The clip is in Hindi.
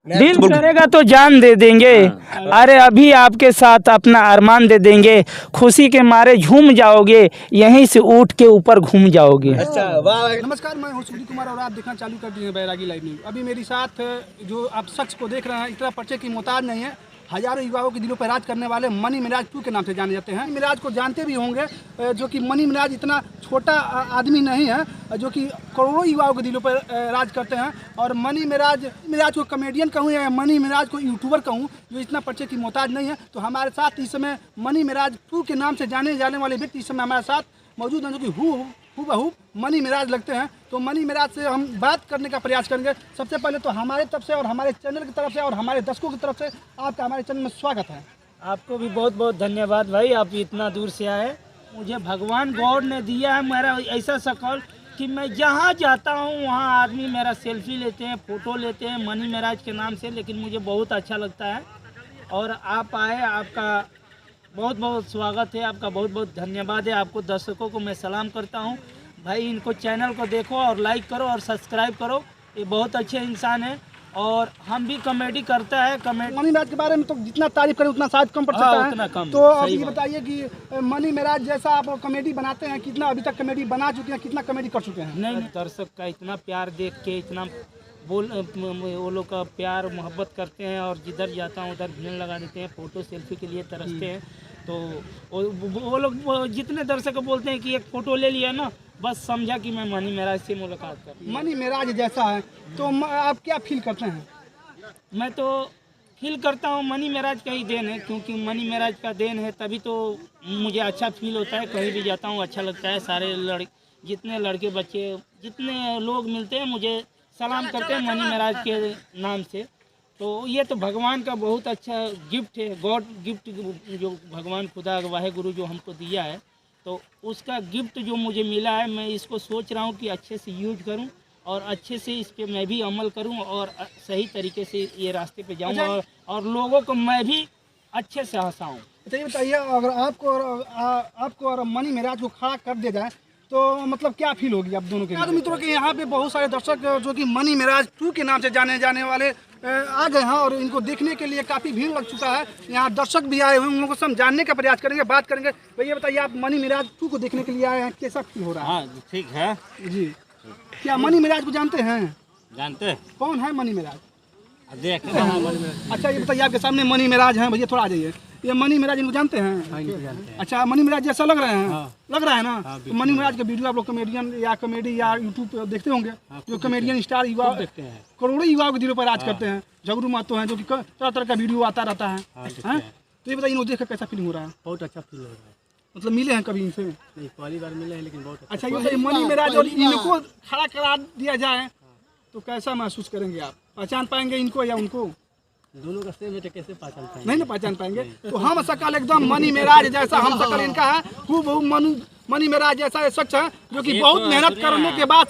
दिल करेगा तो जान दे देंगे। अरे अभी आपके साथ अपना अरमान दे देंगे, खुशी के मारे झूम जाओगे, यहीं से उठ के ऊपर घूम जाओगे। अच्छा वाह। नमस्कार, मैं हूं सूर्य कुमार और आप देखना चालू कर दिए हैं बैरागी लाइव न्यूज। अभी मेरी साथ जो आप शख्स को देख रहे हैं इतना परिचय की मोहताज नहीं है, हजारों युवाओं के दिलों पर राज करने वाले मनी मिराज 2 के नाम से जाने जाते हैं। मिराज को जानते भी होंगे, जो कि मनी मिराज इतना छोटा आदमी नहीं है जो कि करोड़ों युवाओं के दिलों पर राज करते हैं। और मनी मिराज को कॉमेडियन कहूँ या मनी मिराज को यूट्यूबर कहूँ, जो इतना परिचय की मोहताज नहीं है। तो हमारे साथ इस समय मनी मिराज 2 के नाम से जाने जाने वाले व्यक्ति इस समय हमारे साथ मौजूद हैं, जो कि हूबहू मनी मिराज लगते हैं। तो मनी मिराज से हम बात करने का प्रयास करेंगे। सबसे पहले तो हमारे तरफ से और हमारे चैनल की तरफ से और हमारे दर्शकों की तरफ से आपका हमारे चैनल में स्वागत है। आपको भी बहुत बहुत धन्यवाद भाई, आप इतना दूर से आए। मुझे भगवान गॉड ने दिया है मेरा ऐसा शक्ल कि मैं जहाँ जाता हूँ वहाँ आदमी मेरा सेल्फी लेते हैं, फ़ोटो लेते हैं मनी मिराज के नाम से। लेकिन मुझे बहुत अच्छा लगता है और आप आए, आपका बहुत बहुत स्वागत है, आपका बहुत बहुत धन्यवाद है। आपको दर्शकों को मैं सलाम करता हूँ भाई, इनको चैनल को देखो और लाइक करो और सब्सक्राइब करो, ये बहुत अच्छे इंसान है और हम भी कॉमेडी करता है। मनी मिराज के बारे में तो जितना तारीफ करें उतना शायद कम पड़ सकता है, उतना कम। तो आप ये बताइए कि मनी मिराज जैसा आप कॉमेडी बनाते हैं, कितना अभी तक कॉमेडी बना चुके हैं, कितना कॉमेडी कर चुके हैं? नहीं, दर्शक का इतना प्यार देख के, इतना वो लोग का प्यार मोहब्बत करते हैं और जिधर जाता हूँ उधर भीड़ लगा देते हैं, फ़ोटो सेल्फी के लिए तरसते हैं। तो वो लोग जितने दर्शक बोलते हैं कि एक फ़ोटो ले लिया ना, बस समझा कि मैं मनी मिराज से मुलाकात कर। मनी मिराज जैसा है तो आप क्या फील करते हैं? मैं तो फील करता हूँ मनी मिराज का ही देन है, क्योंकि मनी मिराज का देन है तभी तो मुझे अच्छा फील होता है। कहीं भी जाता हूँ अच्छा लगता है। सारे जितने लड़के बच्चे जितने लोग मिलते हैं मुझे सलाम करते हैं मनी मिराज के नाम से। तो ये तो भगवान का बहुत अच्छा गिफ्ट है, गॉड गिफ्ट जो भगवान खुदा वाहे गुरु जो हमको दिया है, तो उसका गिफ्ट जो मुझे मिला है, मैं इसको सोच रहा हूँ कि अच्छे से यूज करूँ और अच्छे से इस पर मैं भी अमल करूँ और सही तरीके से ये रास्ते पे जाऊँ और लोगों को मैं भी अच्छे से हंसाऊँ। अच्छा ये बताइए, अगर आपको और मनी मिराज को खड़ा कर दिया जाए तो मतलब क्या फील होगी आप दोनों के? मित्रों के यहाँ पे बहुत सारे दर्शक जो कि मनी मिराज 2 के नाम से जाने जाने वाले आ गए हैं और इनको देखने के लिए काफ़ी भीड़ लग चुका है। यहाँ दर्शक भी आए हुए हैं, उन लोगों से हम जानने का प्रयास करेंगे, बात करेंगे। भैया बताइए, आप मनी मिराज 2 को देखने के लिए आए हैं, कैसा फील हो रहा है? हाँ ठीक है जी। क्या मनी मिराज को जानते हैं? जानते हैं। कौन है मनी मिराज? देख अच्छा ये बताइए, आपके सामने मनी मिराज हैं, भैया थोड़ा आ जाइए। ये मनी मिराज इनको जानते हैं? हाँ, इनको जानते हैं। अच्छा, मनी मिराज जैसा लग रहे हैं? हाँ। लग रहा है ना? हाँ, तो मनी मिराज का वीडियो आप लोग कॉमेडियन या कॉमेडी या यूट्यूब पे देखते होंगे। हाँ, जो कॉमेडियन स्टार युवा देखते हैं, करोड़ों युवाओं के दिलों पर राज करते हैं। झगड़ू मातो हैं जो कि तरह तरह का वीडियो आता रहता है। हाँ? तो ये बताइए, इनको देख कर कैसा फीलिंग हो रहा है? बहुत अच्छा फील हो रहा है। मतलब मिले हैं कभी इनसे? नहीं, पहली बार मिले हैं लेकिन बहुत अच्छा ये मनी मिराज और इनको खड़ा करा दिया जाए तो कैसा महसूस करेंगे आप? पहचान पाएंगे इनको या उनको? दोनों का सेम है तो कैसे पहचान पाएंगे? नहीं ना पहचान पाएंगे। तो हम शक्ल एकदम मनी मिराज जैसा हम शक्ल इनका है, खूब मनी मिराज जैसा शख्स है जो कि बहुत मेहनत करने के बाद